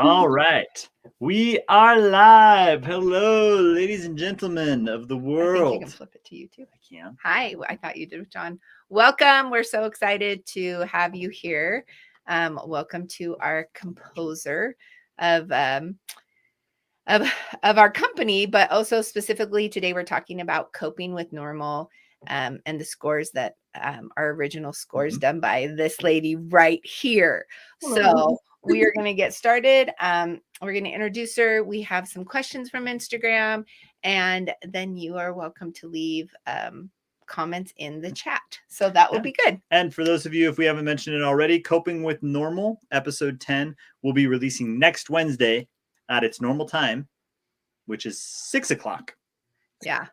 All right. We are live. Hello, ladies and gentlemen of the world. I think you can flip it to you too. I can. Hi, I thought you did, John. Welcome. We're so excited to have you here. Welcome to our composer of our company, but also specifically today we're talking about coping with normal and the scores that our original scores done by this lady right here. So we are going to get started. We're going to introduce her. We have some questions from Instagram, and then you are welcome to leave comments in the chat. So that will be good. And for those of you, if we haven't mentioned it already, Coping with Normal, episode 10, will be releasing next Wednesday at its normal time, which is 6 o'clock. Yeah,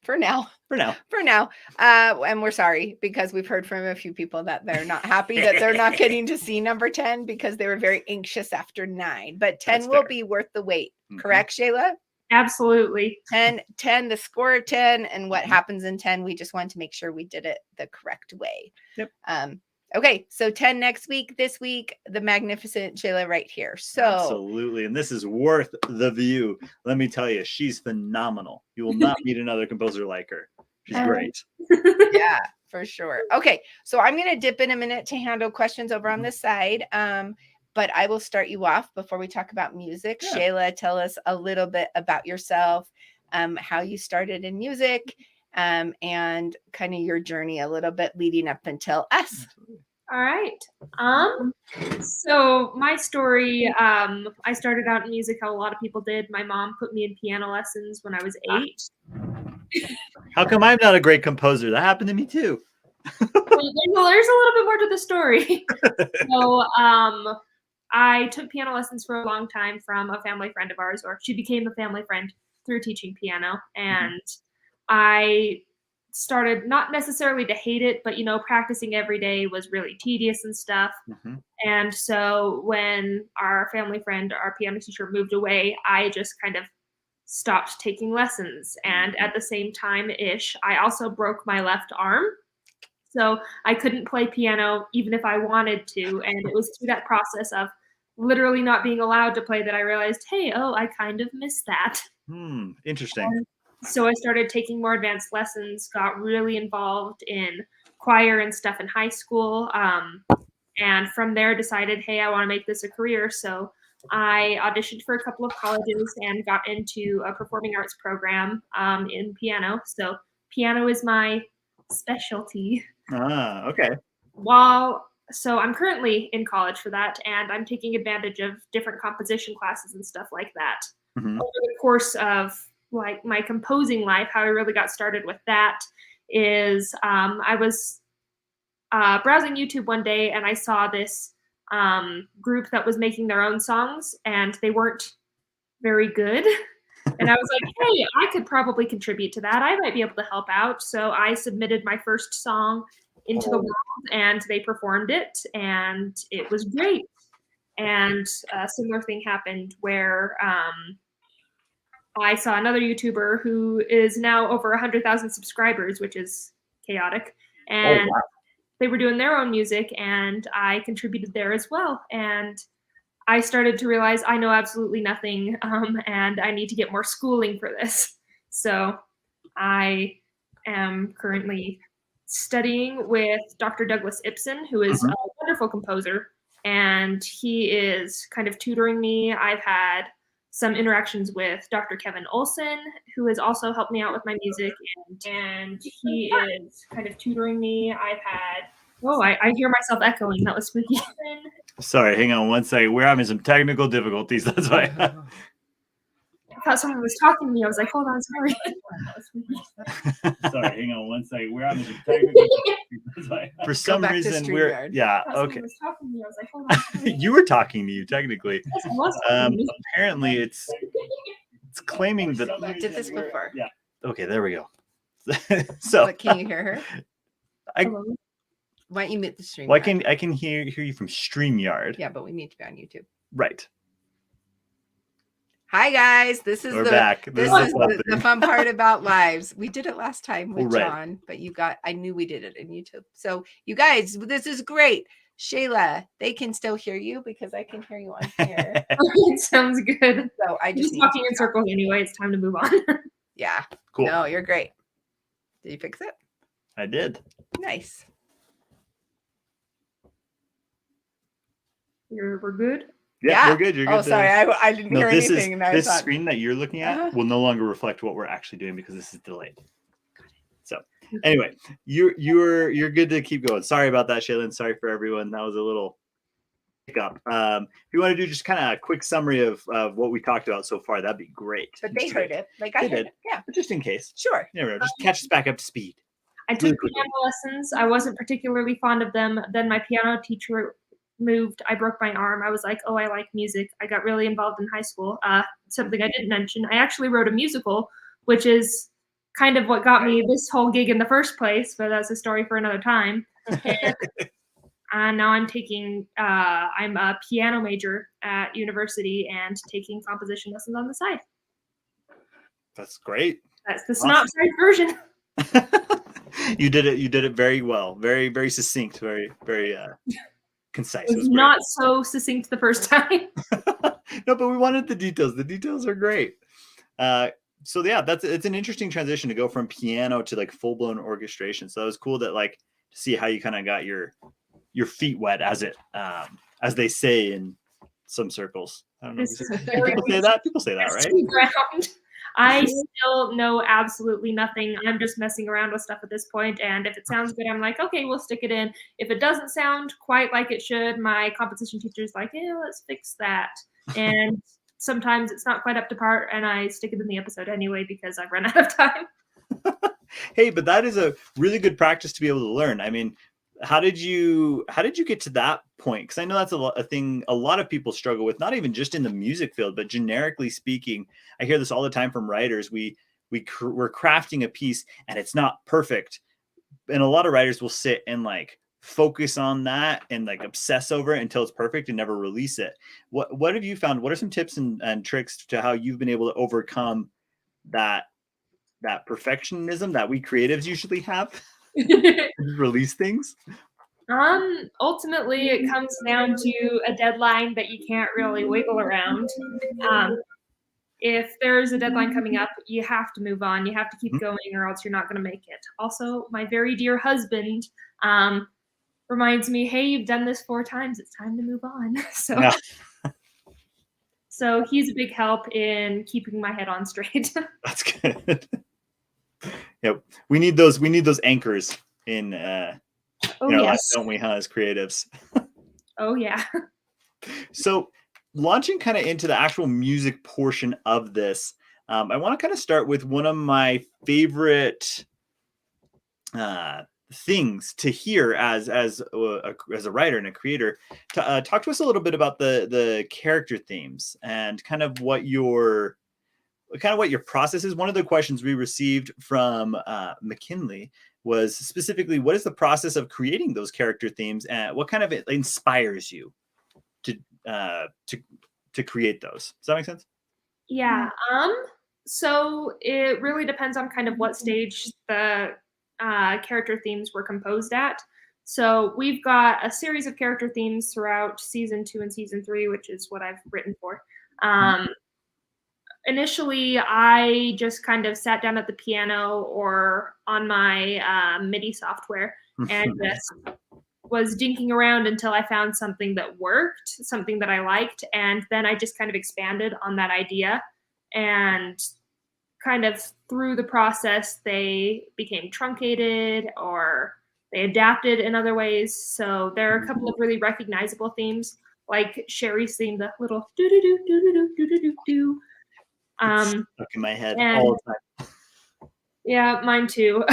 for now. And we're sorry because we've heard from a few people that they're not happy that they're not getting to see number 10 because they were very anxious after 9. But 10 will be worth the wait. Correct, Shayla? Absolutely. 10, the score of 10 and what happens in 10. We just wanted to make sure we did it the correct way. Yep. Okay, so 10 next week. This week, the magnificent Shayla right here. So absolutely, and this is worth the view. Let me tell you, she's phenomenal. You will not meet another composer like her. She's great. Yeah, for sure. Okay, so I'm going to dip in a minute to handle questions over on this side. But I will start you off before we talk about music. Yeah. Shayla, tell us a little bit about yourself, how you started in music, and kind of your journey a little bit leading up until us. All right. So my story, I started out in music how a lot of people did. My mom put me in piano lessons when I was 8. How come I'm not a great composer? That happened to me too. Well, there's a little bit more to the story. So I took piano lessons for a long time from a family friend of ours, or she became a family friend through teaching piano. And I started not necessarily to hate it, but, practicing every day was really tedious and stuff. And so when our family friend, our piano teacher, moved away, I just kind of stopped taking lessons. And at the same time-ish, I also broke my left arm. So I couldn't play piano even if I wanted to. And it was through that process of literally not being allowed to play that I realized, hey, I kind of missed that. Interesting. So I started taking more advanced lessons, got really involved in choir and stuff in high school. And from there decided, hey, I want to make this a career. So I auditioned for a couple of colleges and got into a performing arts program in piano. So piano is my specialty. Okay. So I'm currently in college for that, and I'm taking advantage of different composition classes and stuff like that. Over the course of like my composing life, how I really got started with that is I was browsing YouTube one day and I saw this group that was making their own songs, and they weren't very good. And I was like, hey, I could probably contribute to that. I might be able to help out. So I submitted my first song into the world, and they performed it, and it was great. And a similar thing happened where I saw another YouTuber who is now over 100,000 subscribers, which is chaotic. And they were doing their own music, and I contributed there as well. And I started to realize I know absolutely nothing, and I need to get more schooling for this. So I am currently studying with Dr. Douglas Ibsen, who is a wonderful composer, and he is kind of tutoring me. I've had some interactions with Dr. Kevin Olson, who has also helped me out with my music, and he is kind of tutoring me. I've had I hear myself echoing. That was spooky. Sorry, hang on one second. We're having some technical difficulties. That's why. I thought someone was talking to me. I was like, hold on, sorry. Sorry, hang on one second. We're having some technical difficulties. For some reason, we're okay. Was talking to me. I was like, hold on, sorry. You were talking to you technically. Yes, I was talking to you. Apparently, it's claiming that we did this before. Yeah. Okay, there we go. So, but can you hear her? Hello? Why don't you mute the stream? Well, I can hear you from StreamYard. Yeah, but we need to be on YouTube. Right. Hi guys, this is the fun part about lives. We did it last time with John, but I knew we did it in YouTube. So you guys, this is great. Shayla, they can still hear you because I can hear you on here. It sounds good. So I Just need talking to in stop. circles anyway. It's time to move on. Yeah. Cool. No, you're great. Did you fix it? I did. Nice. We're good. Yeah, we're good. You're good. Oh, sorry. I didn't hear this anything. Is, and I this thought, screen that you're looking at Uh-huh. will no longer reflect what we're actually doing because this is delayed. So anyway, you're good to keep going. Sorry about that, Shaylin. Sorry for everyone. That was a little hiccup. If you want to do just kind of a quick summary of what we talked about so far, that'd be great. But they heard it. Like I They heard did. it. Yeah. But just in case. Sure. You never know. Just catch us back up to speed. I took piano lessons. I wasn't particularly fond of them. Then my piano teacher moved. I broke my arm. I was like, oh, I like music. I got really involved in high school. Something I didn't mention. I actually wrote a musical, which is kind of what got me this whole gig in the first place, but that's a story for another time. And now I'm a piano major at university and taking composition lessons on the side. That's great. That's the synopsis version. You did it very well. Very, very succinct. Very, very concise. It was not so succinct the first time. No, but we wanted the details. The details are great. So yeah, it's an interesting transition to go from piano to like full blown orchestration. So it was cool that like to see how you kind of got your feet wet, as they say in some circles. I don't know. People say that. People say that, right? Ground. I still know absolutely nothing. I'm just messing around with stuff at this point, and if it sounds good, I'm like, okay, we'll stick it in. If it doesn't sound quite like it should, my composition teacher's like, yeah, let's fix that. And sometimes it's not quite up to par, and I stick it in the episode anyway because I've run out of time. Hey, but that is a really good practice to be able to learn. I mean, how did you get to that point? Because I know that's a thing a lot of people struggle with, not even just in the music field, but generically speaking. I hear this all the time from writers. We're crafting a piece and it's not perfect, and a lot of writers will sit and like focus on that and like obsess over it until it's perfect and never release it. What have you found? What are some tips and tricks to how you've been able to overcome that perfectionism that we creatives usually have? Release things? Ultimately, it comes down to a deadline that you can't really wiggle around. If there's a deadline coming up, you have to move on. You have to keep going, or else you're not going to make it. Also, my very dear husband reminds me, hey, you've done this 4 times. It's time to move on. So he's a big help in keeping my head on straight. That's good. Yep. We need those anchors in life, don't we, as creatives? Oh yeah. So launching kind of into the actual music portion of this, I want to kind of start with one of my favorite things to hear as a writer and a creator. Talk to us a little bit about the character themes and kind of what your process is. One of the questions we received from McKinley was specifically, what is the process of creating those character themes, and what kind of it inspires you to create those? Does that make sense? Yeah. So it really depends on kind of what stage the character themes were composed at. So we've got a series of character themes throughout season 2 and season 3, which is what I've written for. Initially, I just kind of sat down at the piano or on my MIDI software and just was dinking around until I found something that worked, something that I liked, and then I just kind of expanded on that idea. And kind of through the process, they became truncated or they adapted in other ways. So there are a couple of really recognizable themes, like Sherry's theme, the little do-do-do, do-do-do, do-do-do, do. Stuck in my head all the time. Yeah, mine too.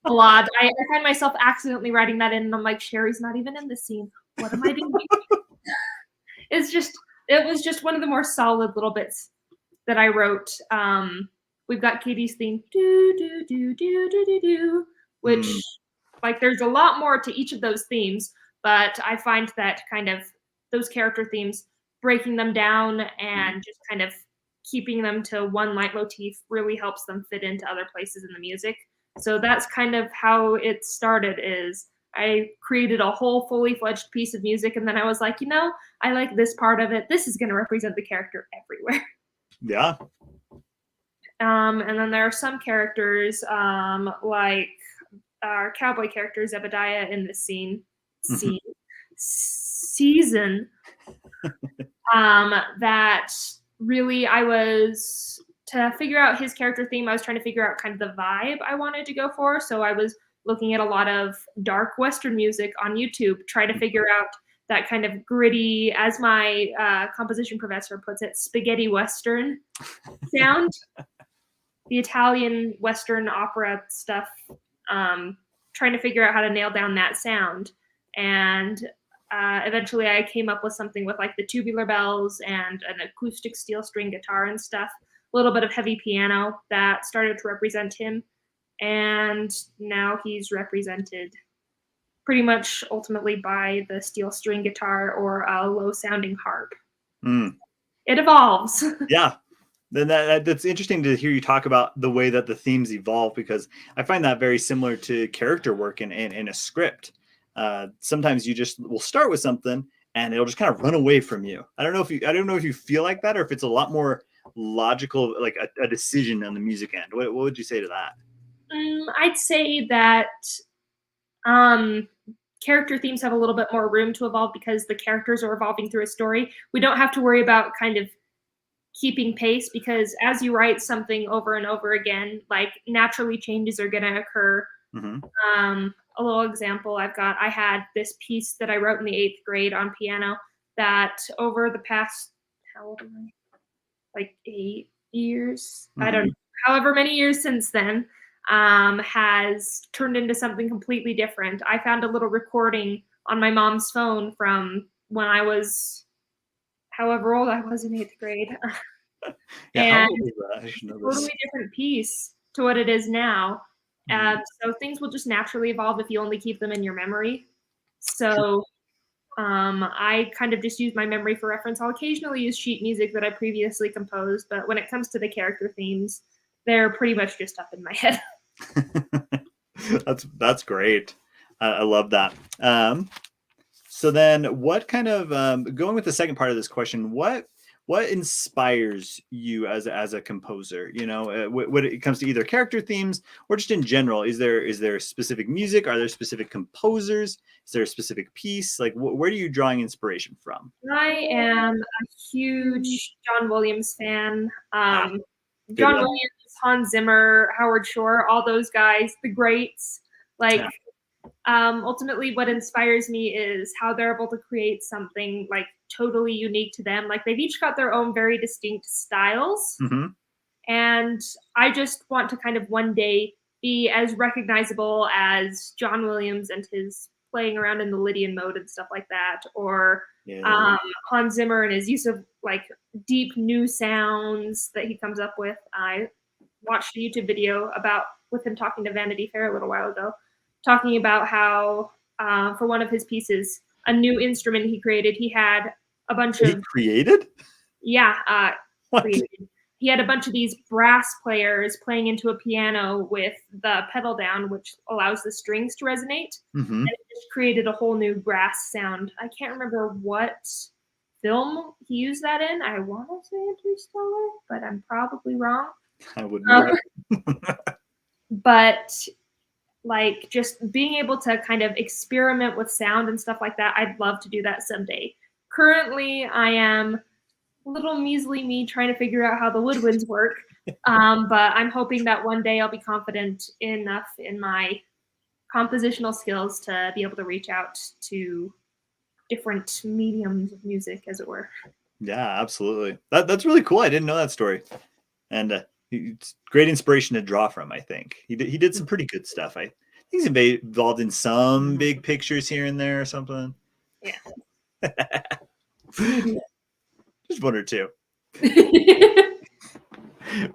A lot. I find myself accidentally writing that in, and I'm like, Sherry's not even in this scene. What am I doing? It was just one of the more solid little bits that I wrote. We've got Katie's theme, do do do do do do do, which like there's a lot more to each of those themes, but I find that kind of those character themes, breaking them down and just kind of keeping them to one leitmotif really helps them fit into other places in the music. So that's kind of how it started. Is I created a whole fully fledged piece of music, and then I was like, I like this part of it. This is going to represent the character everywhere. Yeah. And then there are some characters, like our cowboy character Zebediah in this season, that really to figure out his character theme, I was trying to figure out kind of the vibe I wanted to go for. So I was looking at a lot of dark Western music on YouTube, trying to figure out that kind of gritty, as my composition professor puts it, spaghetti Western sound. The Italian Western opera stuff, trying to figure out how to nail down that sound. And eventually I came up with something with like the tubular bells and an acoustic steel string guitar and stuff, a little bit of heavy piano that started to represent him. And now he's represented pretty much ultimately by the steel string guitar or a low sounding harp. It evolves. Yeah. Then that's interesting to hear you talk about the way that the themes evolve, because I find that very similar to character work in a script. Sometimes you just will start with something and it'll just kind of run away from you. I don't know if you feel like that, or if it's a lot more logical, like a decision on the music end. What would you say to that? I'd say that character themes have a little bit more room to evolve because the characters are evolving through a story. We don't have to worry about kind of keeping pace, because as you write something over and over again, like naturally changes are going to occur. A little example I had this piece that I wrote in the 8th grade on piano that over the past, how old am I? Like 8 years? I don't know. However many years since then, has turned into something completely different. I found a little recording on my mom's phone from when I was however old I was in 8th grade. Yeah, and it's a totally different piece to what it is now. So things will just naturally evolve if you only keep them in your memory. So I kind of just use my memory for reference. I'll occasionally use sheet music that I previously composed, but when it comes to the character themes, they're pretty much just up in my head. That's great. I love that. So then what kind of, going with the second part of this question, what inspires you as a composer? When it comes to either character themes or just in general, is there specific music? Are there specific composers? Is there a specific piece? Like where are you drawing inspiration from? I am a huge John Williams fan. John Williams, Hans Zimmer, Howard Shore, all those guys, the greats. Ultimately what inspires me is how they're able to create something like totally unique to them. Like they've each got their own very distinct styles. And I just want to kind of one day be as recognizable as John Williams and his playing around in the Lydian mode and stuff like that, or Hans Zimmer and his use of like deep new sounds that he comes up with. I watched a YouTube video with him talking to Vanity Fair a little while ago, talking about how for one of his pieces, a new instrument he created, he had a bunch of created? Yeah, created. He had a bunch of these brass players playing into a piano with the pedal down, which allows the strings to resonate. And it just created a whole new brass sound. I can't remember what film he used that in. I want to say Interstellar, but I'm probably wrong. I would know. But like just being able to kind of experiment with sound and stuff like that, I'd love to do that someday. Currently, I am little measly me trying to figure out how the woodwinds work. But I'm hoping that one day I'll be confident enough in my compositional skills to be able to reach out to different mediums of music, as it were. Yeah, absolutely. That's really cool. I didn't know that story. And it's great inspiration to draw from, I think. He did some pretty good stuff. I think he's involved in some big pictures here and there or something. Yeah. Just one or two.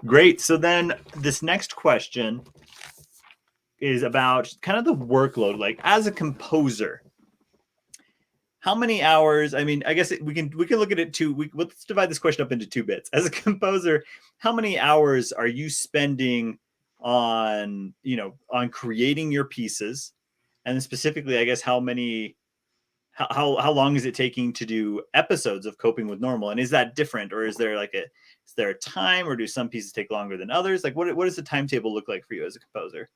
Great. So then this next question is about kind of the workload. Like as a composer, how many hours? I mean, I guess we can look at it let's divide this question up into 2 bits. As a composer, how many hours are you spending on creating your pieces? And then specifically, I guess, how long is it taking to do episodes of Coping with Normal? And is that different, or is there a time, or do some pieces take longer than others? Like, what does the timetable look like for you as a composer?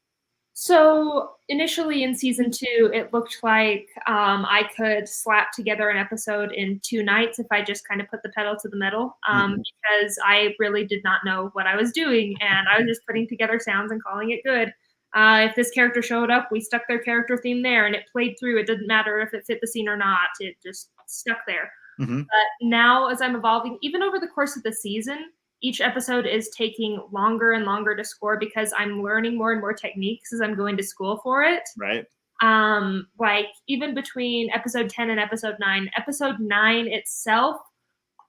So initially in season 2, it looked like I could slap together an episode in 2 nights if I just kind of put the pedal to the metal, because I really did not know what I was doing, and I was just putting together sounds and calling it good. If this character showed up, we stuck their character theme there, and it played through. It didn't matter if it fit the scene or not. It just stuck there. But now, as I'm evolving, even over the course of the season, each episode is taking longer and longer to score because I'm learning more and more techniques as I'm going to school for it. Right. Like even between episode 10 and episode 9 itself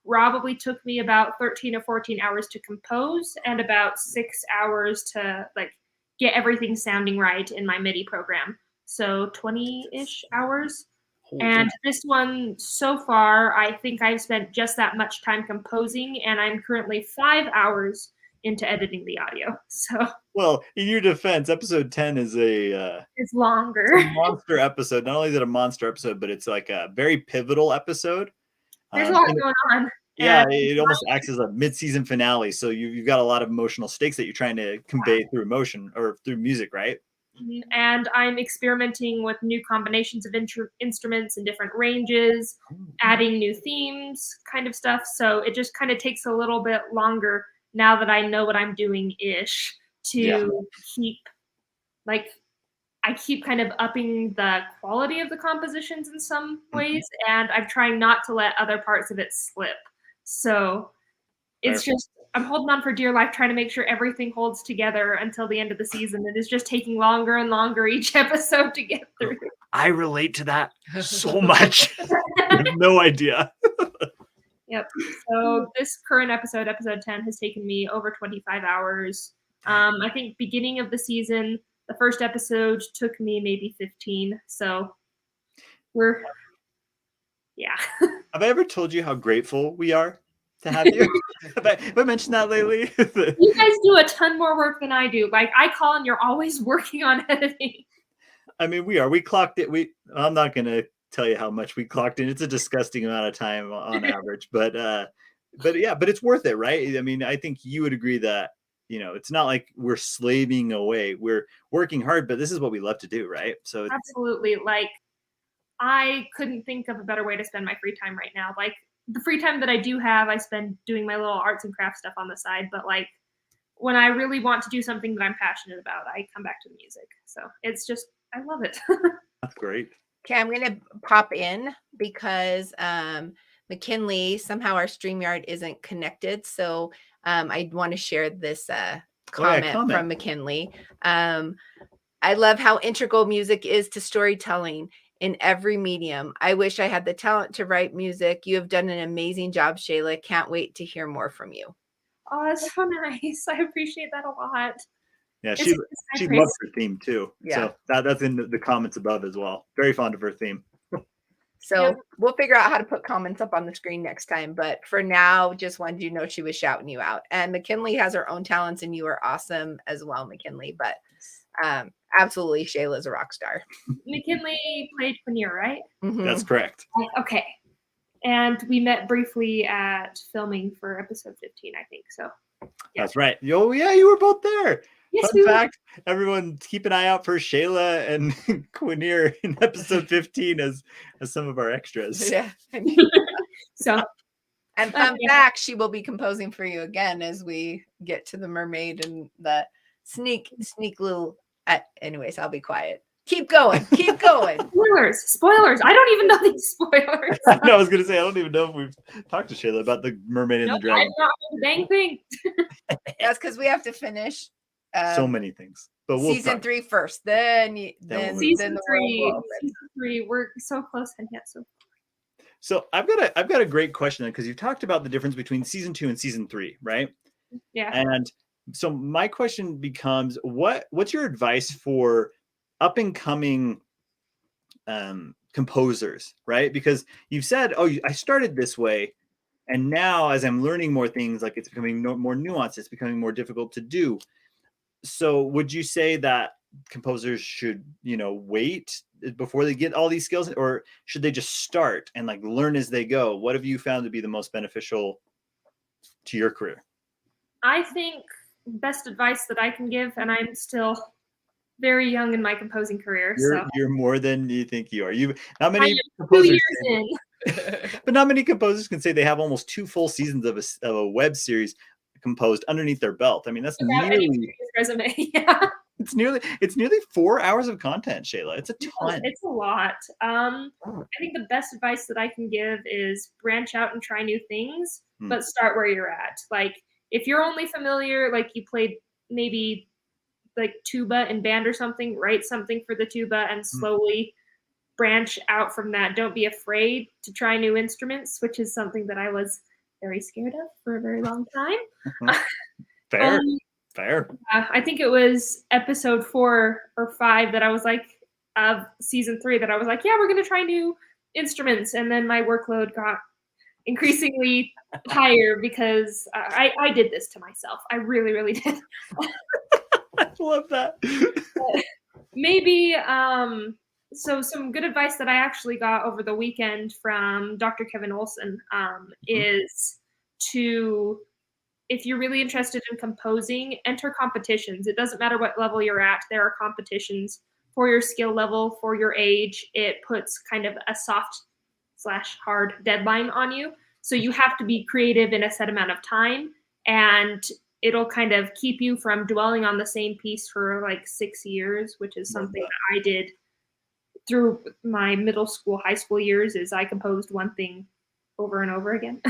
probably took me about 13 or 14 hours to compose and about 6 hours to like get everything sounding right in my MIDI program. So 20-ish hours. And this one, so far, I think I've spent just that much time composing, and I'm currently 5 hours into editing the audio. So, well, in your defense, episode 10 is it's longer. It's a monster episode. Not only is it a monster episode, but it's like a very pivotal episode. There's a lot going on. Yeah, it almost acts as a mid-season finale. So you've got a lot of emotional stakes that you're trying to convey through emotion or through music, right? And I'm experimenting with new combinations of instruments and different ranges, adding new themes, kind of stuff. So it just kind of takes a little bit longer now that I know what I'm doing-ish to keep, like, I keep kind of upping the quality of the compositions in some ways, and I'm trying not to let other parts of it slip. So it's just, I'm holding on for dear life, trying to make sure everything holds together until the end of the season. It is just taking longer and longer each episode to get through. I relate to that so much. I have no idea. Yep. So this current episode 10, has taken me over 25 hours. I think beginning of the season, the first episode took me maybe 15. So yeah. Have I ever told you how grateful we are to have you? have I mentioned that lately? You guys do a ton more work than I do. Like, I call and you're always working on editing. I mean, we clocked it. I'm not going to tell you how much we clocked in. It's a disgusting amount of time on average, but it's worth it, right? I mean, I think you would agree that, it's not like we're slaving away. We're working hard, but this is what we love to do, right? So absolutely. Like, I couldn't think of a better way to spend my free time right now. Like, the free time that I do have, I spend doing my little arts and crafts stuff on the side. But like, when I really want to do something that I'm passionate about, I come back to the music. So it's just, I love it. That's great. Okay, I'm going to pop in because McKinley, somehow our StreamYard isn't connected. So I want to share this comment from McKinley. I love how integral music is to storytelling in every medium. I wish I had the talent to write music. You have done an amazing job, Shayla. Can't wait to hear more from you. Oh, that's so nice. I appreciate that a lot. Yeah, she loves her theme too. Yeah. So that's in the comments above as well. Very fond of her theme. So we'll figure out how to put comments up on the screen next time. But for now, just wanted you to know she was shouting you out. And McKinley has her own talents, and you are awesome as well, McKinley. But absolutely, Shayla's a rock star. McKinley played Quinier, right? Mm-hmm. That's correct. Okay. And we met briefly at filming for episode 15, I think. So that's right. Oh, yeah, you were both there. Yes, Fun fact, everyone keep an eye out for Shayla and Quinier in episode 15 as some of our extras. Yeah. So, and fun fact, she will be composing for you again as we get to the mermaid and the sneak little anyways, I'll be quiet. Keep going. Spoilers. I don't even know these spoilers. No, I was gonna say I don't even know if we've talked to Shayla about the mermaid and the dragon. I don't know the dang thing. That's because we have to finish so many things. But season 3 first. Then season 3. We're so close and yet so far. So I've got a great question because you've talked about the difference between season 2 and season 3, right? Yeah. And so my question becomes, what's your advice for up and coming composers, right? Because you've said, I started this way, and now as I'm learning more things, like it's becoming more nuanced, it's becoming more difficult to do. So would you say that composers should, wait before they get all these skills, or should they just start and like learn as they go? What have you found to be the most beneficial to your career? I think best advice that I can give, and I'm still very young in my composing career, so You're more than you think you are. Not I many am 2 composers years can, in. but not many composers can say they have almost 2 full seasons of a web series composed underneath their belt. I mean, that's Without any nearly previous resume. Yeah. it's nearly 4 hours of content, Shayla. It's a ton. It's a lot. I think the best advice that I can give is branch out and try new things, but start where you're at. Like if you're only familiar, like you played maybe like tuba in band or something, write something for the tuba and slowly branch out from that. Don't be afraid to try new instruments, which is something that I was very scared of for a very long time. Fair. Fair. I think it was episode 4 or 5 that I was like, of season 3, that I was like, yeah, we're going to try new instruments. And then my workload got increasingly higher because I did this to myself. I really, really did. I love that. Maybe, so some good advice that I actually got over the weekend from Dr. Kevin Olson is to, if you're really interested in composing, enter competitions. It doesn't matter what level you're at. There are competitions for your skill level, for your age. It puts kind of a soft/hard deadline on you. So you have to be creative in a set amount of time, and it'll kind of keep you from dwelling on the same piece for like 6 years, which is something that I did through my middle school, high school years, is I composed one thing over and over again.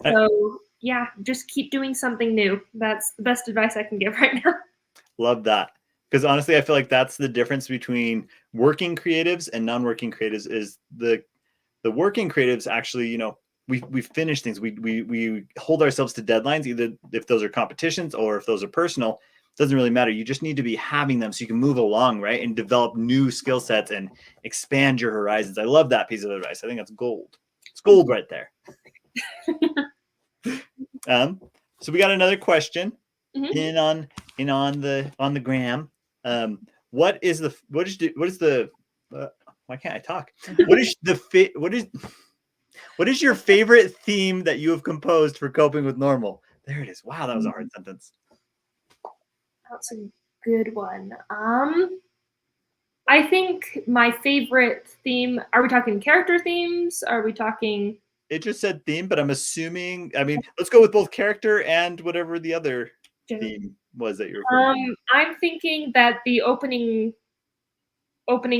So yeah, just keep doing something new. That's the best advice I can give right now. Love that. Because honestly, I feel like that's the difference between working creatives and non-working creatives. Is the working creatives actually, we finish things. We hold ourselves to deadlines, either if those are competitions or if those are personal. Doesn't really matter. You just need to be having them so you can move along, right, and develop new skill sets and expand your horizons. I love that piece of advice. I think that's gold. It's gold right there. So we got another question in on the gram. What is why can't I talk? What is your favorite theme that you have composed for coping with normal? There it is. Wow, that was a hard sentence. That's a good one. I think my favorite theme, are we talking character themes? Are we talking? It just said theme, but I'm assuming, let's go with both character and whatever the other theme was that you're I'm thinking that the opening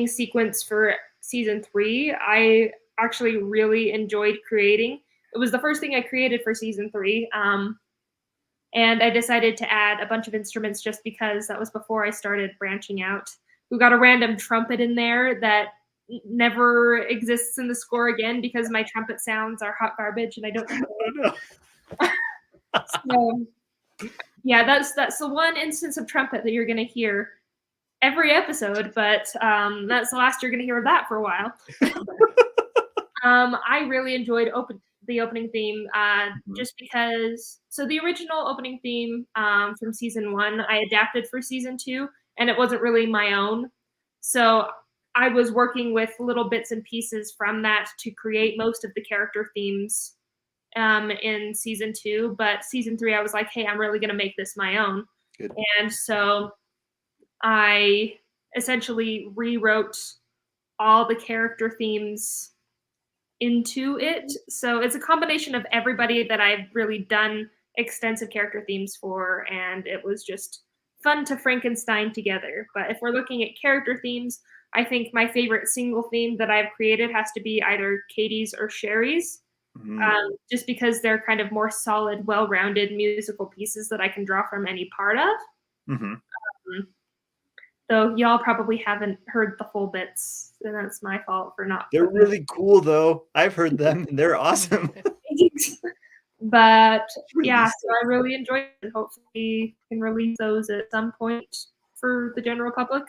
sequence for season 3, I actually really enjoyed creating. It was the first thing I created for season 3. And I decided to add a bunch of instruments just because that was before I started branching out. We got a random trumpet in there that never exists in the score again because my trumpet sounds are hot garbage and I don't know. So, yeah, that's the one instance of trumpet that you're going to hear every episode, but that's the last you're going to hear of that for a while. I really enjoyed the opening theme just because, so the original opening theme from season 1, I adapted for season 2, and it wasn't really my own. So I was working with little bits and pieces from that to create most of the character themes in season 2. But season 3, I was like, hey, I'm really going to make this my own. Good. And so I essentially rewrote all the character themes into it. So it's a combination of everybody that I've really done extensive character themes for, and it was just fun to Frankenstein together. But if we're looking at character themes, I think my favorite single theme that I've created has to be either Katie's or Sherry's, just because they're kind of more solid, well-rounded musical pieces that I can draw from any part of. Though y'all probably haven't heard the full bits, and that's my fault for not. They're really cool, though. I've heard them, and they're awesome. But yeah, so I really enjoyed it. Hopefully, we can release those at some point for the general public.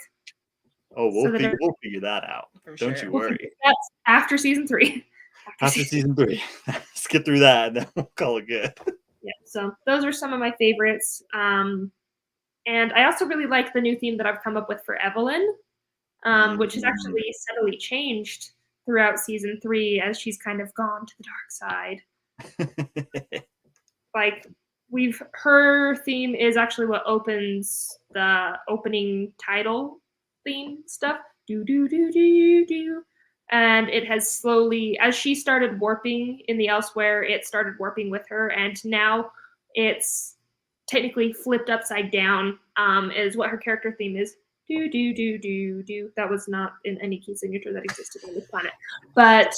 Oh, we'll figure that out. Don't you worry. That's after season 3. After season 3. Let's get through that, and then we'll call it good. Yeah, so those are some of my favorites. And I also really like the new theme that I've come up with for Evelyn, which has actually subtly changed throughout season 3 as she's kind of gone to the dark side. Like, her theme is actually what opens the opening title theme stuff. Do do do do do. And it has slowly, as she started warping in the Elsewhere, it started warping with her, and now it's technically flipped upside down, is what her character theme is. Do do do do do. That was not in any key signature that existed on this planet. But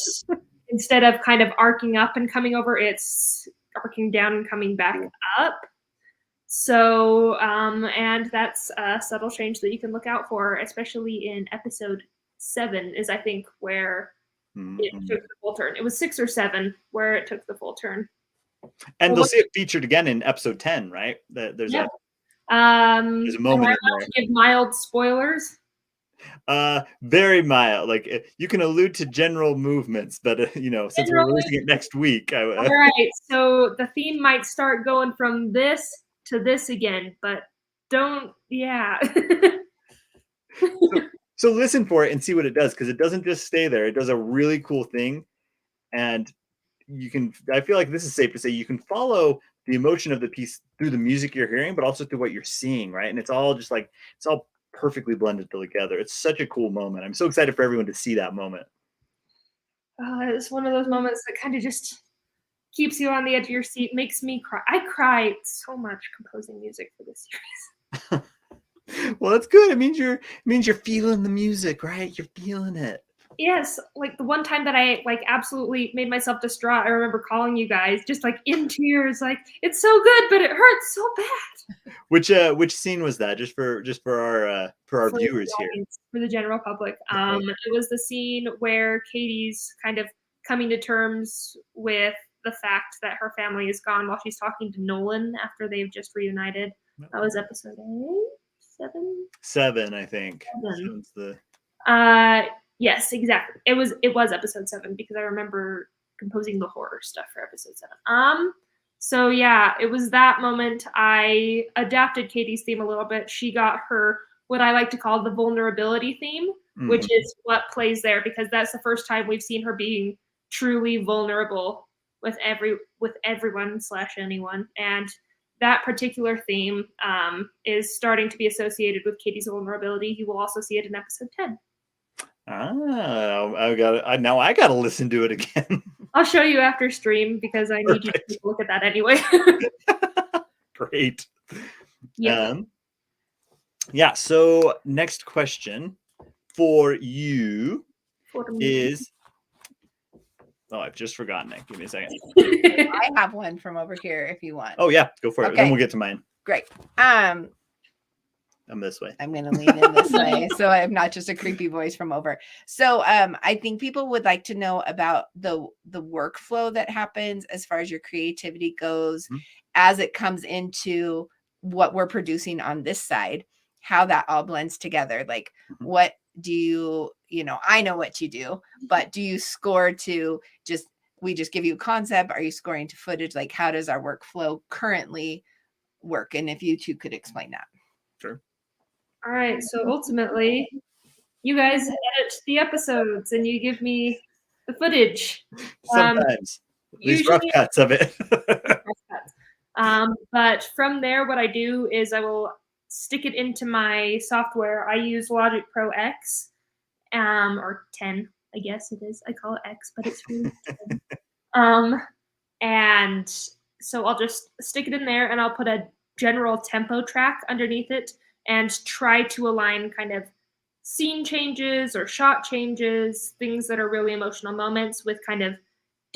instead of kind of arcing up and coming over, it's arcing down and coming back up. So, and that's a subtle change that you can look out for, especially in episode 7 is, I think, where it took the full turn. It was 6 or 7 where it took the full turn. And they'll see it featured again in episode 10, right? There's a moment in there. To give mild spoilers. Very mild. Like, you can allude to general movements, but since we're releasing it next week, all right. So the theme might start going from this to this again, but don't. Yeah. So listen for it and see what it does, because it doesn't just stay there. It does a really cool thing, and I feel like this is safe to say you can follow the emotion of the piece through the music you're hearing, but also through what you're seeing, right? And it's all perfectly blended together. It's such a cool moment. I'm so excited for everyone to see that moment. It's one of those moments that kind of just keeps you on the edge of your seat, makes me cry. I cried so much composing music for this series. Well, that's good. It means you're feeling the music, right? You're feeling it. Yes, like the one time that I absolutely made myself distraught, I remember calling you guys just in tears, like, it's so good, but it hurts so bad. Which scene was that? Just for our viewers here, for the general public. It was the scene where Katie's kind of coming to terms with the fact that her family is gone while she's talking to Nolan after they've just reunited. That was episode 7, I think. 7. Yes, exactly. It was episode 7 because I remember composing the horror stuff for episode 7. So yeah, it was that moment. I adapted Katie's theme a little bit. She got her, what I like to call the vulnerability theme, which is what plays there, because that's the first time we've seen her being truly vulnerable with everyone / anyone. And that particular theme is starting to be associated with Katie's vulnerability. You will also see it in episode 10. I got to listen to it again. I'll show you after stream because I need you to take a look at that anyway. Great. Yeah. So next question for you is. Oh, I've just forgotten it. Give me a second. I have one from over here if you want. Oh yeah, go for it. Okay. Then we'll get to mine. Great. I'm this way. I'm going to lean in this way, so I'm not just a creepy voice from over. So I think people would like to know about the workflow that happens as far as your creativity goes, as it comes into what we're producing on this side, how that all blends together. Like, what do you, I know what you do, but do you score to we just give you a concept? Are you scoring to footage? Like, how does our workflow currently work? And if you two could explain that. Sure. All right. So ultimately, you guys edit the episodes and you give me the footage. Sometimes. These rough cuts of it. But from there, what I do is I will stick it into my software. I use Logic Pro X, or 10, I guess it is. I call it X, but it's really 10. And so I'll just stick it in there and I'll put a general tempo track underneath it and try to align kind of scene changes or shot changes, things that are really emotional moments with kind of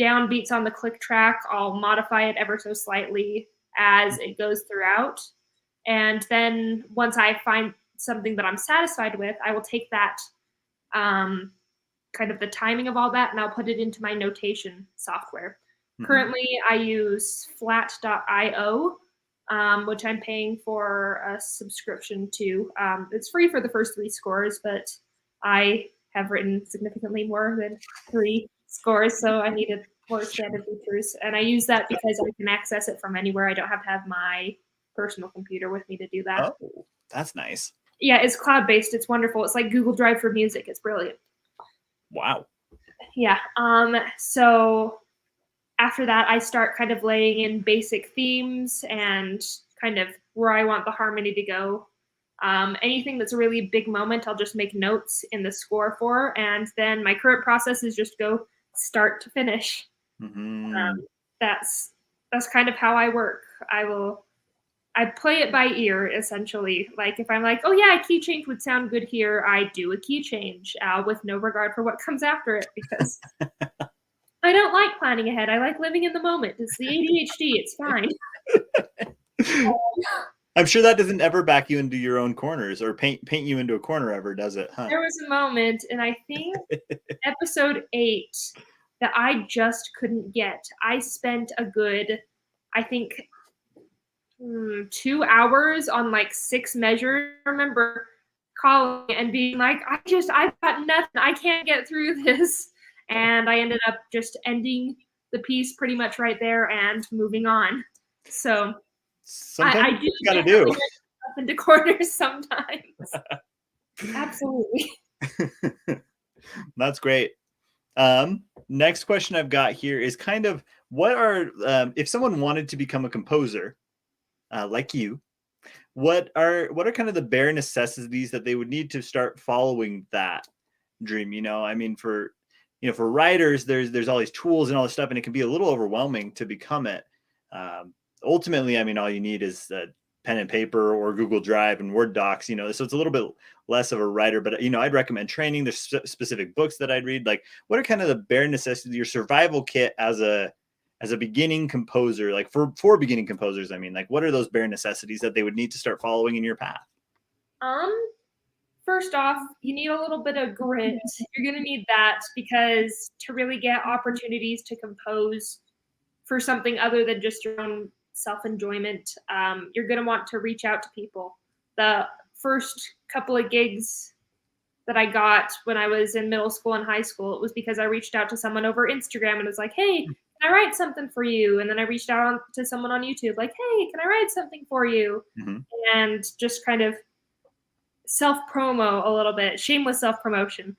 downbeats on the click track. I'll modify it ever so slightly as it goes throughout. And then once I find something that I'm satisfied with, I will take that kind of the timing of all that and I'll put it into my notation software. Currently, I use flat.io, which I'm paying for a subscription to. It's free for the first 3 scores, but I have written significantly more than 3 scores, so I needed more standard features. And I use that because I can access it from anywhere. I don't have to have my personal computer with me to do that. Oh, that's nice. Yeah, it's cloud-based. It's wonderful. It's like Google Drive for music. It's brilliant. Wow. Yeah. So after that, I start kind of laying in basic themes and kind of where I want the harmony to go. Anything that's a really big moment, I'll just make notes in the score for, and then my current process is just go start to finish. That's kind of how I work. I play it by ear, essentially. Like if I'm like, oh yeah, a key change would sound good here, I do a key change with no regard for what comes after it, because I don't like planning ahead. I like living in the moment. It's the ADHD. It's fine. I'm sure that doesn't ever back you into your own corners or paint you into a corner ever, does it? Huh? There was a moment, and I think episode 8, that I just couldn't get. I spent a good, I think, 2 hours on like 6 measures. I remember calling and being like, I've got nothing. I can't get through this. And I ended up just ending the piece pretty much right there and moving on. So I do gotta do up into corners sometimes. Absolutely. That's great. Next question I've got here is kind of what are if someone wanted to become a composer like you, what are kind of the bare necessities that they would need to start following that dream? I mean, for writers, there's all these tools and all this stuff, and it can be a little overwhelming to become it. Ultimately, I mean, all you need is pen and paper or Google Drive and Word docs, so it's a little bit less of a writer, but I'd recommend training. There's specific books that I'd read. Like, what are kind of the bare necessities, your survival kit as a beginning composer, like for beginning composers? I mean, like, what are those bare necessities that they would need to start following in your path? First off, you need a little bit of grit. You're going to need that, because to really get opportunities to compose for something other than just your own self-enjoyment, you're going to want to reach out to people. The first couple of gigs that I got when I was in middle school and high school, it was because I reached out to someone over Instagram and was like, hey, can I write something for you? And then I reached out to someone on YouTube, like, hey, can I write something for you? And just kind of self-promo a little bit, shameless self-promotion.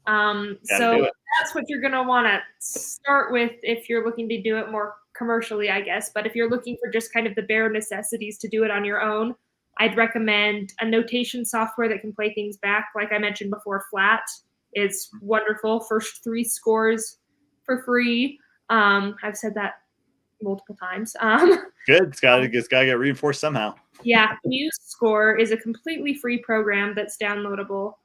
So that's what you're going to want to start with if you're looking to do it more commercially, I guess. But if you're looking for just kind of the bare necessities to do it on your own, I'd recommend a notation software that can play things back. Like I mentioned before, Flat is wonderful. First 3 scores for free. I've said that multiple times. Good. It's got to get reinforced somehow. Yeah, MuseScore is a completely free program that's downloadable.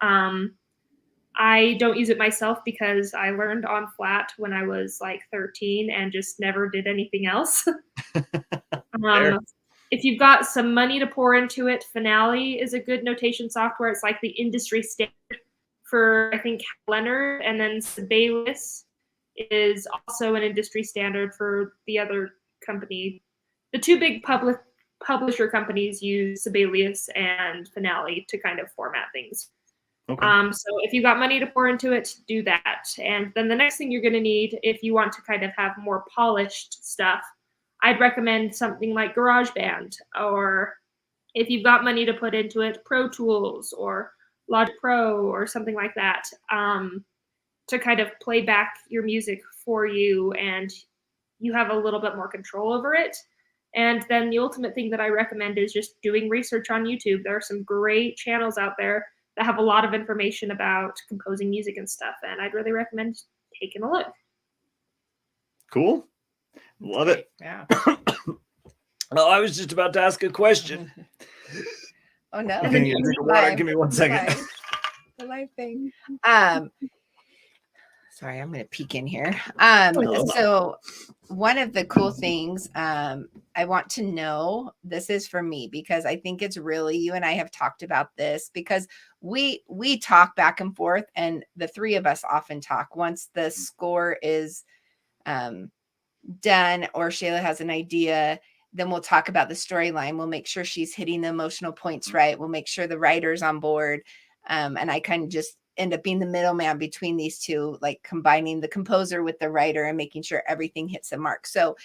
I don't use it myself because I learned on Flat when I was like 13 and just never did anything else. If you've got some money to pour into it, Finale is a good notation software. It's like the industry standard for, I think, Leonard, and then Sibelius is also an industry standard for the other company. The 2 big publisher companies use Sibelius and Finale to kind of format things. Okay. So if you've got money to pour into it, do that. And then the next thing you're going to need, if you want to kind of have more polished stuff, I'd recommend something like GarageBand, or if you've got money to put into it, Pro Tools or Logic Pro or something like that, to kind of play back your music for you, and you have a little bit more control over it. And then the ultimate thing that I recommend is just doing research on YouTube. There are some great channels out there that have a lot of information about composing music and stuff, and I'd really recommend taking a look. Cool. Love it. Yeah. Well, I was just about to ask a question. Oh no. Give me 1 second. The live thing. Sorry, I'm going to peek in here. So one of the cool things I want to know, this is for me, because I think it's really, you and I have talked about this, because we talk back and forth, and the 3 of us often talk. Once the score is done, or Shayla has an idea, then we'll talk about the storyline. We'll make sure she's hitting the emotional points right. We'll make sure the writer's on board. And I kind of just end up being the middleman between these 2, like combining the composer with the writer and making sure everything hits the mark. So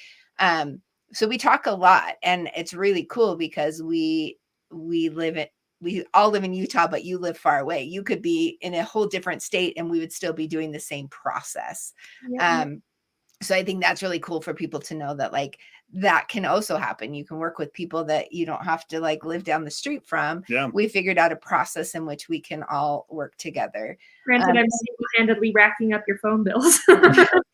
So we talk a lot, and it's really cool because we all live in Utah, but you live far away. You could be in a whole different state and we would still be doing the same process. Yep. So I think that's really cool for people to know that like that can also happen. You can work with people that you don't have to like live down the street from. Yeah. We figured out a process in which we can all work together. Granted, I'm single-handedly racking up your phone bills.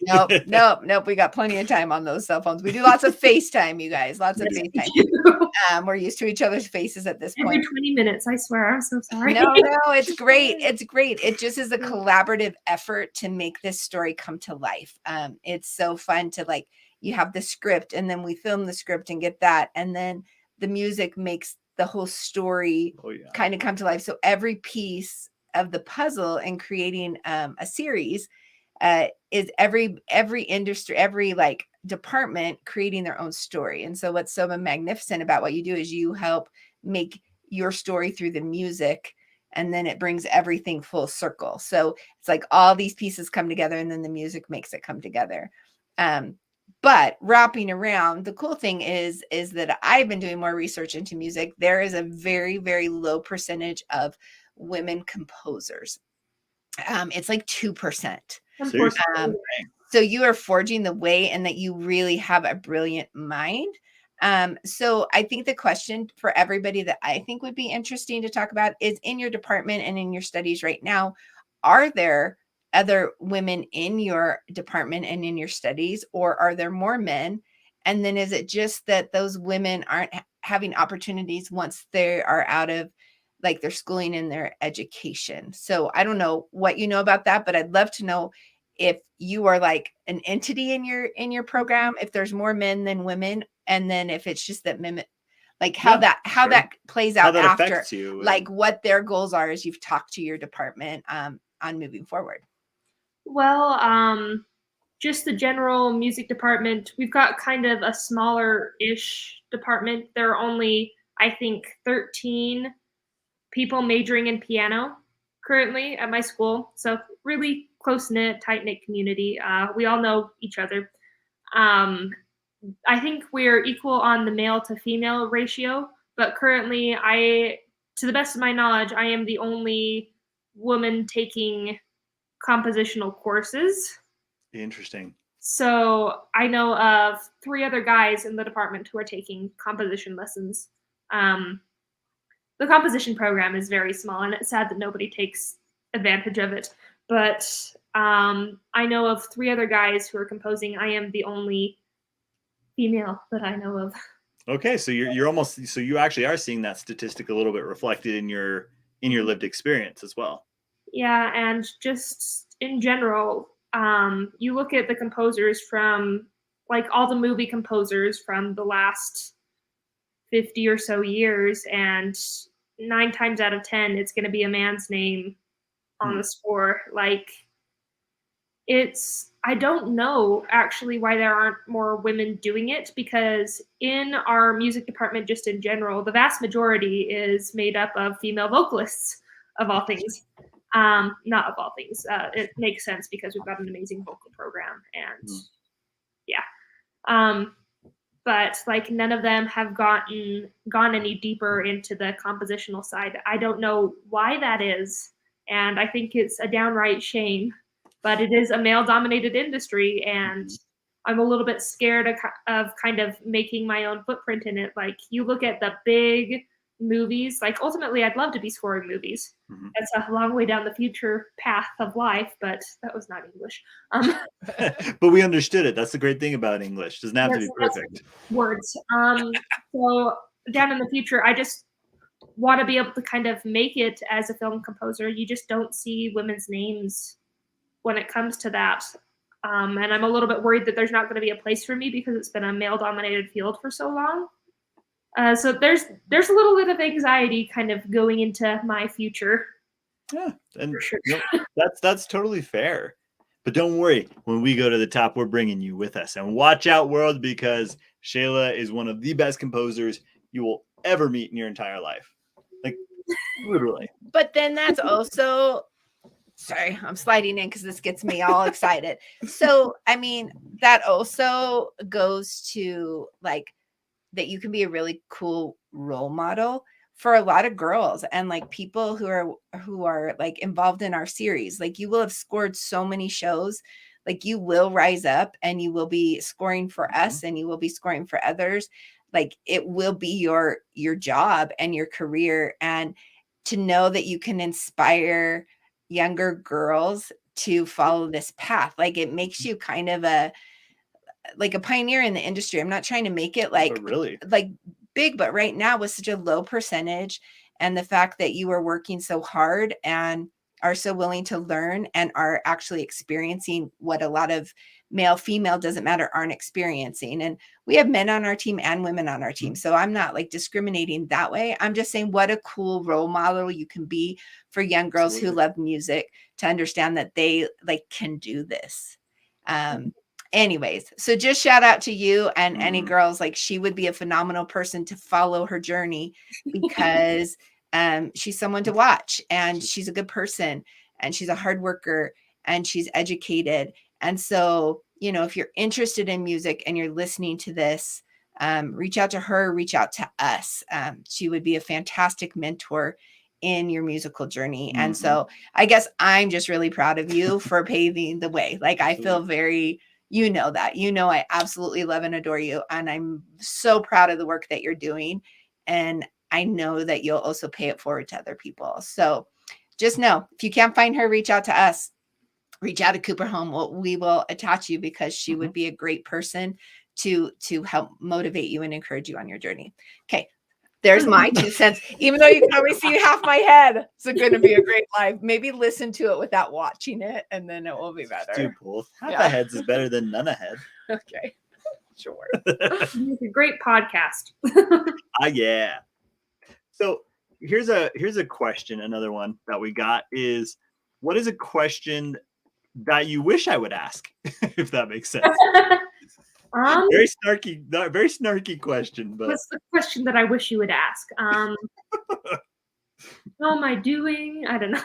Nope. We got plenty of time on those cell phones. We do lots of FaceTime, you guys. Lots of FaceTime. We're used to each other's faces at this point. Every 20 minutes, I swear. I'm so sorry. No, it's great. It's great. It just is a collaborative effort to make this story come to life. It's so fun to like, you have the script and then we film the script and get that. And then the music makes the whole story kind of come to life. So every piece of the puzzle in creating a series is every industry, every like department creating their own story. And so what's so magnificent about what you do is you help make your story through the music, and then it brings everything full circle. So it's like all these pieces come together and then the music makes it come together. But wrapping around, the cool thing is that I've been doing more research into music. There is a very, very low percentage of women composers. It's like 2%. So you are forging the way, and that you really have a brilliant mind. So I think the question for everybody that I think would be interesting to talk about is, in your department and in your studies right now, are there other women in your department and in your studies, or are there more men? And then is it just that those women aren't having opportunities once they are out of like their schooling and their education? So I don't know what you know about that, but I'd love to know if you are like an entity in your program, if there's more men than women, and then if it's just that men, like how that plays out after, like what their goals are as you've talked to your department on moving forward. Well, just the general music department, we've got kind of a smaller-ish department. There are only, I think, 13 people majoring in piano currently at my school. So really close-knit, tight-knit community. We all know each other. I think we're equal on the male to female ratio, but currently to the best of my knowledge, I am the only woman taking compositional courses. Interesting. So I know of 3 other guys in the department who are taking composition lessons. The composition program is very small, and it's sad that nobody takes advantage of it. But I know of 3 other guys who are composing. I am the only female that I know of. Okay, so you're almost, so you actually are seeing that statistic a little bit reflected in your lived experience as well. Yeah, and just in general, you look at the composers from, like, all the movie composers from the last 50 or so years, and 9 times out of 10, it's going to be a man's name on the score. Like, I don't know actually why there aren't more women doing it, because in our music department, just in general, the vast majority is made up of female vocalists, of all things. Not of all things. It makes sense because we've got an amazing vocal program, and yeah. But like none of them have gone any deeper into the compositional side. I don't know why that is, and I think it's a downright shame. But it is a male-dominated industry, and I'm a little bit scared of kind of making my own footprint in it. Like, you look at the big movies, like ultimately I'd love to be scoring movies. That's a long way down the future path of life, but that was not English. But we understood it. That's the great thing about English. It doesn't have to be perfect. Words. So down in the future, I just want to be able to kind of make it as a film composer. You just don't see women's names when it comes to that. And I'm a little bit worried that there's not going to be a place for me because it's been a male-dominated field for so long. So there's a little bit of anxiety kind of going into my future. Yeah, and sure. That's totally fair. But don't worry, when we go to the top, we're bringing you with us. And watch out, world, because Shayla is one of the best composers you will ever meet in your entire life. Like, literally. But then that's also Sorry, I'm sliding in because this gets me all excited. So, I mean, that also goes to like that you can be a really cool role model for a lot of girls and like people who are like involved in our series. Like you will have scored so many shows, like you will rise up and you will be scoring for us and you will be scoring for others. Like it will be your job and your career, and to know that you can inspire younger girls to follow this path, like it makes you kind of a pioneer in the industry. I'm not trying to make it like really like big, but right now with such a low percentage, and the fact that you are working so hard and are so willing to learn and are actually experiencing what a lot of male, female, doesn't matter, aren't experiencing. And we have men on our team and women on our team. So I'm not like discriminating that way. I'm just saying what a cool role model you can be for young girls who love music, to understand that they like can do this. Anyways, so just shout out to you and any girls, like she would be a phenomenal person to follow her journey, because she's someone to watch, and she's a good person, and she's a hard worker, and she's educated. And so, you know, if you're interested in music and you're listening to this, reach out to her, reach out to us. She would be a fantastic mentor in your musical journey. And so I guess I'm just really proud of you for paving the way. Like I feel very, you know, that, you know, I absolutely love and adore you. And I'm so proud of the work that you're doing. And I know that you'll also pay it forward to other people. So just know, if you can't find her, reach out to us, reach out to Cooper Home. We will attach you, because she would be a great person to help motivate you and encourage you on your journey. Okay. There's my 2 cents, even though you can only see half my head. It's going to be a great live. Maybe listen to it without watching it, and then it will be better. Do both. Half a heads is better than none ahead. Okay. Sure. It's a great podcast. Yeah. So here's a question. Another one that we got is, what is a question that you wish I would ask? If that makes sense. Very snarky question, but what's the question that I wish you would ask? How am I doing? I don't know.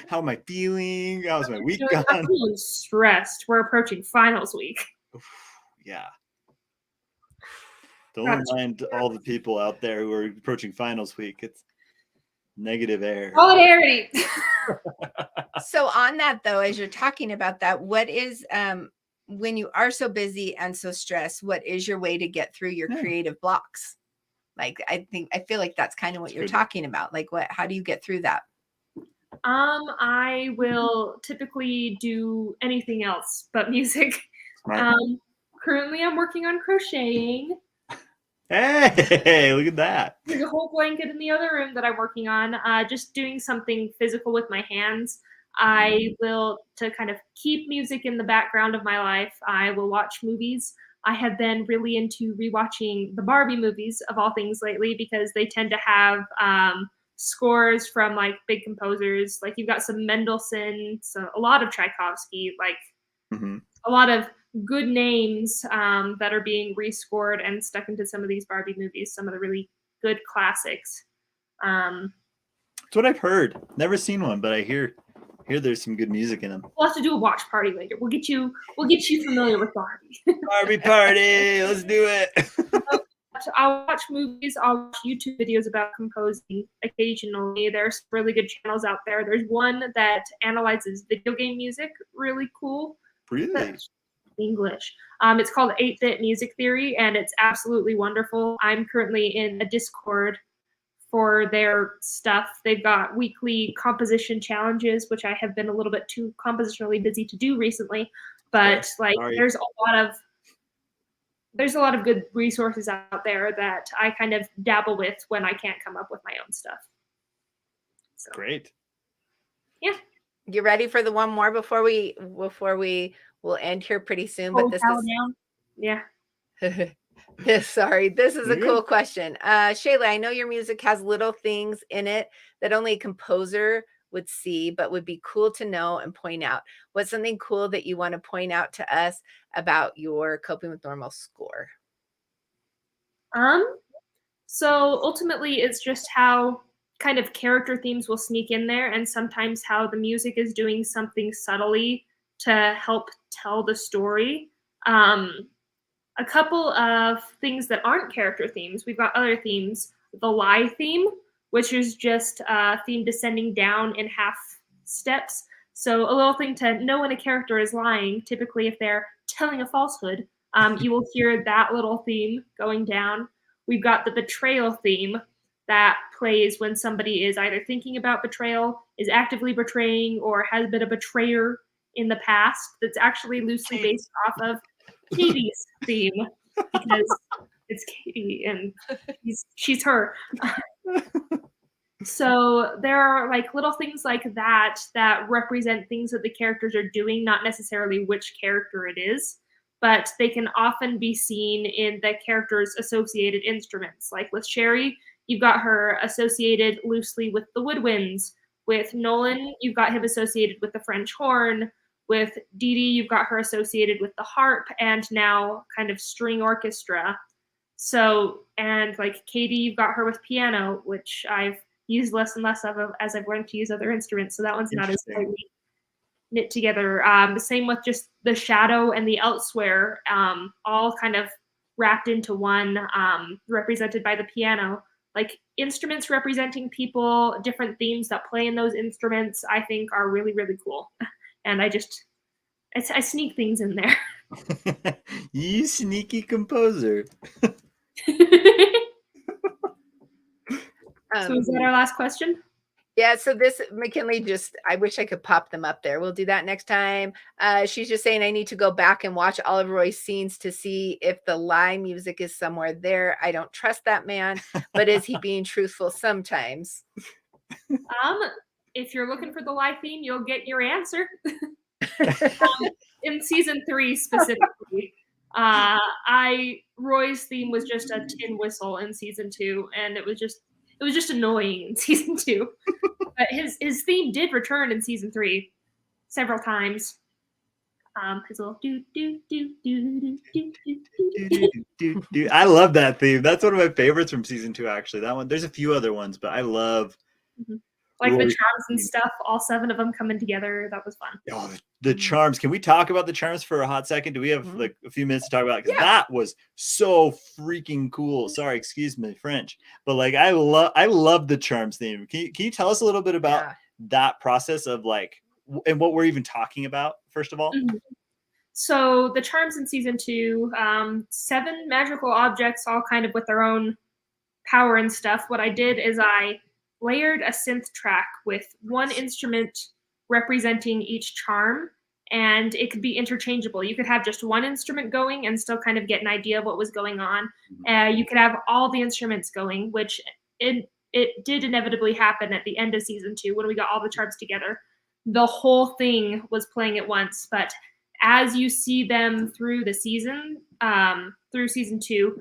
How am I feeling? How's my week gone? I'm feeling stressed. We're approaching finals week. Yeah. Don't remind all the people out there who are approaching finals week. It's negative air. Solidarity. So on that though, as you're talking about that, what is when you are so busy and so stressed, what is your way to get through your creative blocks? Like I feel like that's kind of what you're talking about. Like how do you get through that? I will typically do anything else but music. Currently I'm working on crocheting. Hey, look at that. There's a whole blanket in the other room that I'm working on. Just doing something physical with my hands. I will, to kind of keep music in the background of my life, I will watch movies. I have been really into rewatching the Barbie movies, of all things, lately, because they tend to have scores from like big composers. Like you've got some Mendelssohn, so a lot of Tchaikovsky, like a lot of good names that are being rescored and stuck into some of these Barbie movies, some of the really good classics. That's what I've heard. Never seen one, but I hear there's some good music in them. We'll have to do a watch party later. We'll get you familiar with Barbie. Barbie party, let's do it. I'll watch movies. I'll watch YouTube videos about composing occasionally. There's really good channels out there. There's one that analyzes video game music. Really cool. Really? English. It's called 8-Bit Music Theory, and it's absolutely wonderful. I'm currently in a Discord for their stuff. They've got weekly composition challenges, which I have been a little bit too compositionally busy to do recently. But there's a lot of good resources out there that I kind of dabble with when I can't come up with my own stuff. So. Great. Yeah. You ready for the one more before we will end here pretty soon? But this is yeah. Sorry, this is a cool question. Shayla, I know your music has little things in it that only a composer would see, but would be cool to know and point out. What's something cool that you want to point out to us about your Coping with Normal score? So ultimately, it's just how kind of character themes will sneak in there, and sometimes how the music is doing something subtly to help tell the story. A couple of things that aren't character themes, we've got other themes. The lie theme, which is just a theme descending down in half steps. So a little thing to know when a character is lying, typically if they're telling a falsehood, you will hear that little theme going down. We've got the betrayal theme that plays when somebody is either thinking about betrayal, is actively betraying, or has been a betrayer in the past. That's actually loosely based off of Katie's theme, because it's Katie and she's her. So there are like little things like that that represent things that the characters are doing, not necessarily which character it is, but they can often be seen in the character's associated instruments. Like with Sherry, you've got her associated loosely with the woodwinds. With Nolan, you've got him associated with the French horn. With Dee Dee, you've got her associated with the harp and now kind of string orchestra. So, and like Katie, you've got her with piano, which I've used less and less of as I've learned to use other instruments. So that one's not as tightly knit together. Same with just the shadow and the elsewhere, all kind of wrapped into one, represented by the piano. Like instruments representing people, different themes that play in those instruments, I think are really, really cool. And I sneak things in there. You sneaky composer. So is that our last question? Yeah, so this McKinley I wish I could pop them up there. We'll do that next time. She's just saying I need to go back and watch all of Roy's scenes to see if the lie music is somewhere there. I don't trust that man, but is he being truthful sometimes? If you're looking for the lie theme, you'll get your answer. In season 3 specifically, Roy's theme was just a tin whistle in season 2, and it was just annoying in season 2. But his theme did return in season 3 several times. His little do do do do do do do do. I love that theme. That's one of my favorites from season 2. Actually, that one. There's a few other ones, but I love. Like the charms and stuff, all 7 of them coming together. That was fun. Oh, the charms. Can we talk about the charms for a hot second? Do we have like a few minutes to talk about it? Because that was so freaking cool. Sorry, excuse me, French. But like I love the charms theme. Can you tell us a little bit about that process of like and what we're even talking about, first of all? So the charms in season 2, 7 magical objects, all kind of with their own power and stuff. What I did is I layered a synth track with one instrument representing each charm, and it could be interchangeable. You could have just one instrument going and still kind of get an idea of what was going on. You could have all the instruments going, which it did inevitably happen at the end of season 2 when we got all the charms together. The whole thing was playing at once, but as you see them through the season, through season 2,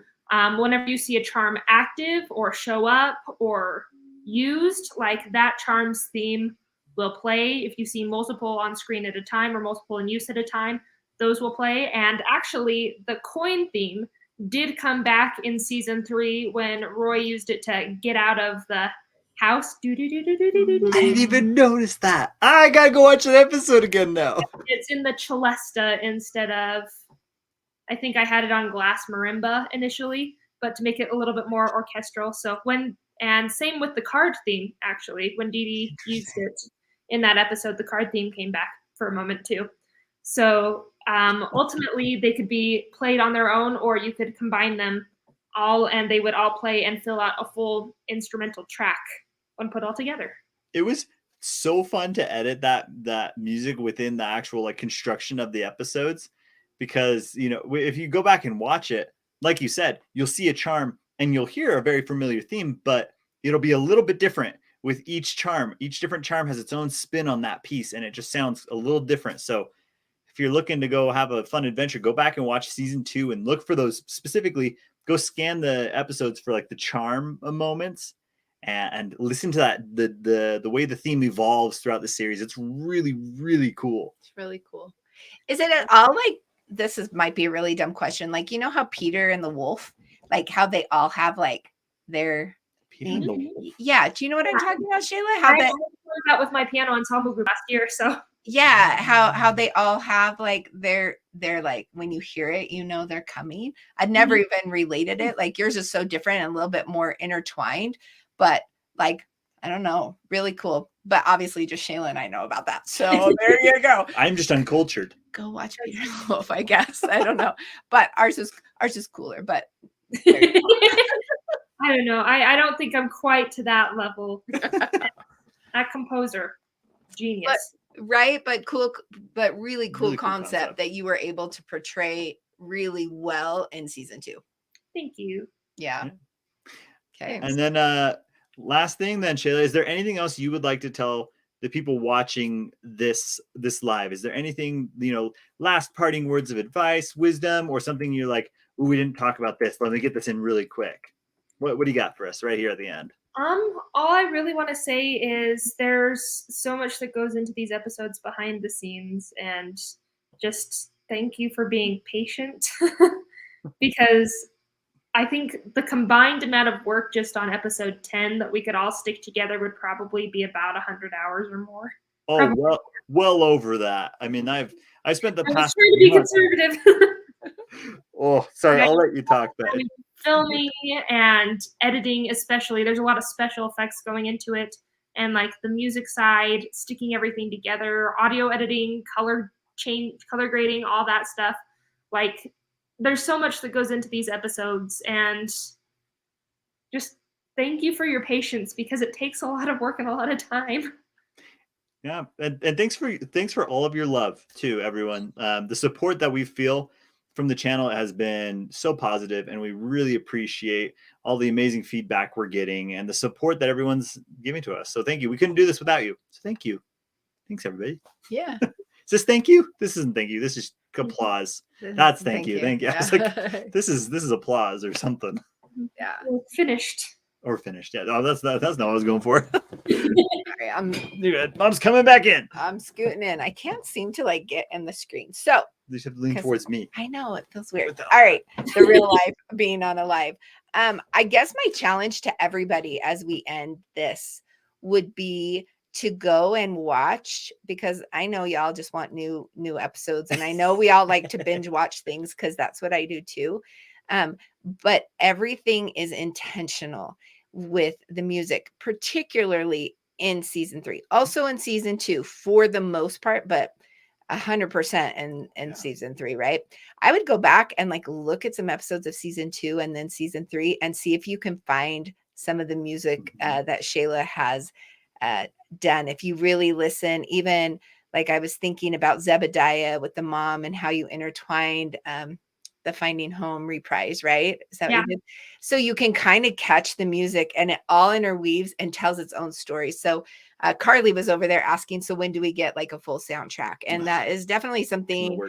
whenever you see a charm active or show up or used, like that charm's theme will play. If you see multiple on screen at a time or multiple in use at a time, those will play. And actually, the coin theme did come back in season 3 when Roy used it to get out of the house. I didn't even notice that. I gotta go watch that episode again now. It's in the celesta instead of, I think I had it on glass marimba initially, but to make it a little bit more orchestral. So and same with the card theme, actually. When Dee Dee used it in that episode, the card theme came back for a moment too. So ultimately, they could be played on their own, or you could combine them all, and they would all play and fill out a full instrumental track when put all together. It was so fun to edit that music within the actual like construction of the episodes, because if you go back and watch it, like you said, you'll see a charm and you'll hear a very familiar theme, but it'll be a little bit different with each charm. Each different charm has its own spin on that piece, and it just sounds a little different. So if you're looking to go have a fun adventure, go back and watch season 2 and look for those specifically. Go scan the episodes for like the charm moments and listen to that, the way the theme evolves throughout the series. It's really, really cool. It's really cool. Is it at all like, might be a really dumb question, like how Peter and the wolf, like how they all have like their Yeah. Do you know what I'm talking about, Shayla? I learned that with my piano ensemble group last year. So yeah, how they all have like they're like when you hear it, you know they're coming. I'd never even related it. Like yours is so different and a little bit more intertwined, but like I don't know, really cool. But obviously, just Shayla and I know about that. So there you go. I'm just uncultured. Go watch Peter Wolf, I guess. I don't know, but ours is cooler. But I don't know. I don't think I'm quite to that level. That composer, genius. Right, but cool, but really cool, Really cool concept that you were able to portray really well in season 2. Thank you. Yeah. Okay. And then last thing then, Shayla, is there anything else you would like to tell the people watching this live? Is there anything, last parting words of advice, wisdom, or something you're like, ooh, we didn't talk about this, let me get this in really quick? What do you got for us right here at the end? All I really want to say is there's so much that goes into these episodes behind the scenes, and just thank you for being patient because I think the combined amount of work just on episode 10 that we could all stick together would probably be about 100 hours or more. Oh, well over that. I mean, I spent the past. Trying to be conservative. Oh, sorry, I'll let you talk. But filming and editing, especially, there's a lot of special effects going into it, and like the music side, sticking everything together, audio editing, color grading, all that stuff. Like, there's so much that goes into these episodes, and just thank you for your patience because it takes a lot of work and a lot of time. Yeah, and thanks for all of your love too, everyone. The support that we feel from the channel has been so positive, and we really appreciate all the amazing feedback we're getting and the support that everyone's giving to us. So thank you. We couldn't do this without you. So thank you. Thanks, everybody. Yeah. Is this thank you? This isn't thank you. This is applause. That's thank you. Thank you. Yeah. I was like, this is applause or something. Yeah. We're finished. Or finished. Yeah. Oh, that's not what I was going for. Sorry, I'm Mom's coming back in. I'm scooting in. I can't seem to like get in the screen. So you have to lean towards me. I know it feels weird. All right. The real life being on a live. I guess my challenge to everybody as we end this would be to go and watch, because I know y'all just want new episodes, and I know we all like to binge watch things because that's what I do too. But everything is intentional with the music, particularly in season 3, also in season 2 for the most part, but 100% in season 3, right? I would go back and like look at some episodes of season 2 and then season 3 and see if you can find some of the music that Shayla has done. If you really listen, even like I was thinking about Zebediah with the mom and how you intertwined the Finding Home reprise, right? Is that what you did? So you can kind of catch the music, and it all interweaves and tells its own story. So Carly was over there asking, so when do we get like a full soundtrack? And that is definitely something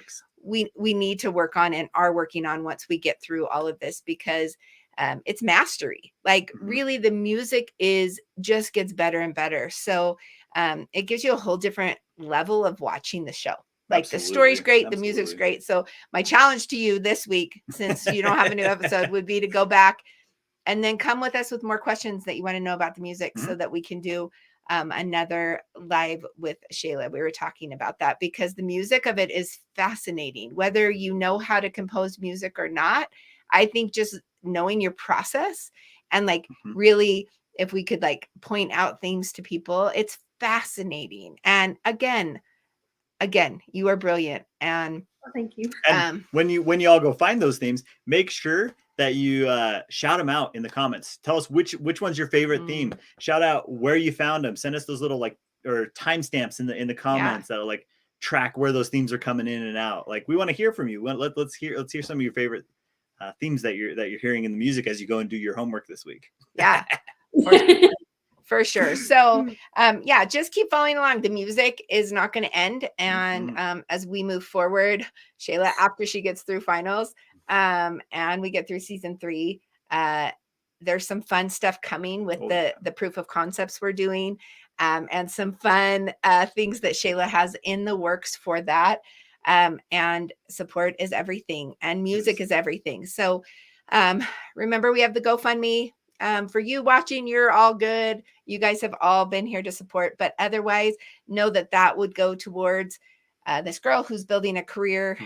we need to work on and are working on once we get through all of this, because it's mastery. Like really the music just gets better and better. So it gives you a whole different level of watching the show. Like the story's great, the music's great. So my challenge to you this week, since you don't have a new episode, would be to go back and then come with us with more questions that you want to know about the music, so that we can do another live with Shayla. We were talking about that because the music of it is fascinating. Whether you know how to compose music or not, I think just knowing your process and like really, if we could like point out themes to people, it's fascinating. And again, you are brilliant. And thank you. And when you all go find those themes, make sure that you shout them out in the comments. Tell us which one's your favorite theme. Shout out where you found them. Send us those little like or timestamps in the comments that'll like track where those themes are coming in and out. Like we want to hear from you. Let's hear some of your favorite themes that you're hearing in the music as you go and do your homework this week. Yeah. For sure. So, just keep following along. The music is not going to end. And as we move forward, Shayla, after she gets through finals and we get through season 3, there's some fun stuff coming with the proof of concepts we're doing and some fun things that Shayla has in the works for that. And support is everything, and music is everything. So remember, we have the GoFundMe. For you watching, you're all good. You guys have all been here to support, but otherwise know that that would go towards this girl who's building a career.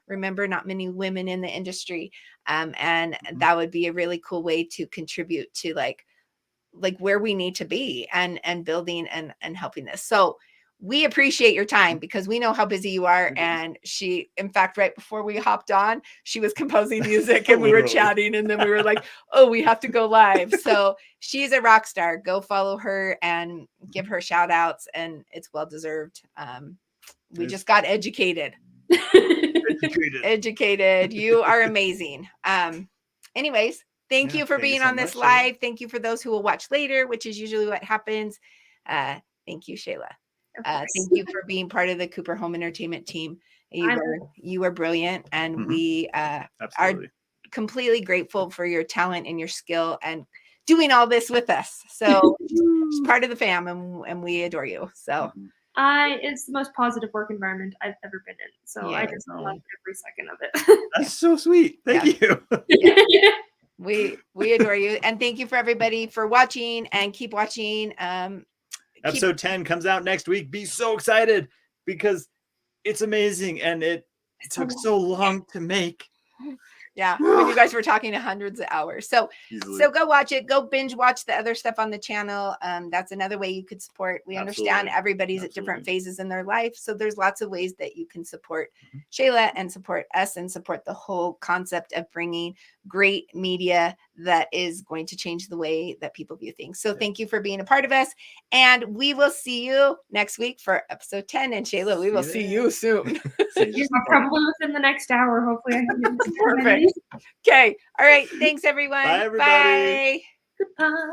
Remember, not many women in the industry. And that would be a really cool way to contribute to like where we need to be and building and helping this. So we appreciate your time because we know how busy you are. And she, in fact, right before we hopped on, she was composing music and we were chatting, and then we were like, oh, we have to go live. So she's a rock star. Go follow her and give her shout outs, and it's well deserved. We just got educated. Educated. You are amazing. Anyways, thank you for being on this live. Thank you for those who will watch later, which is usually what happens. Thank you, Shayla. Thank you for being part of the Cooper Home Entertainment team. You were brilliant, and we are completely grateful for your talent and your skill and doing all this with us. So it's part of the fam, and we adore you. So it's the most positive work environment I've ever been in. So I just love every second of it. That's so sweet. Thank you. We adore you, and thank you for everybody for watching, and keep watching. Episode 10 comes out next week. Be so excited because it's amazing, and it took so long to make. Yeah, when you guys were talking to hundreds of hours. So go watch it. Go binge watch the other stuff on the channel. That's another way you could support. We understand everybody's at different phases in their life. So there's lots of ways that you can support Shayla and support us and support the whole concept of bringing great media that is going to change the way that people view things. So thank you for being a part of us. And we will see you next week for episode 10. And Shayla, we will see you soon. Probably within the next hour. Hopefully I can get this perfect. Okay. All right. Thanks, everyone. Bye, everybody. Bye. Goodbye.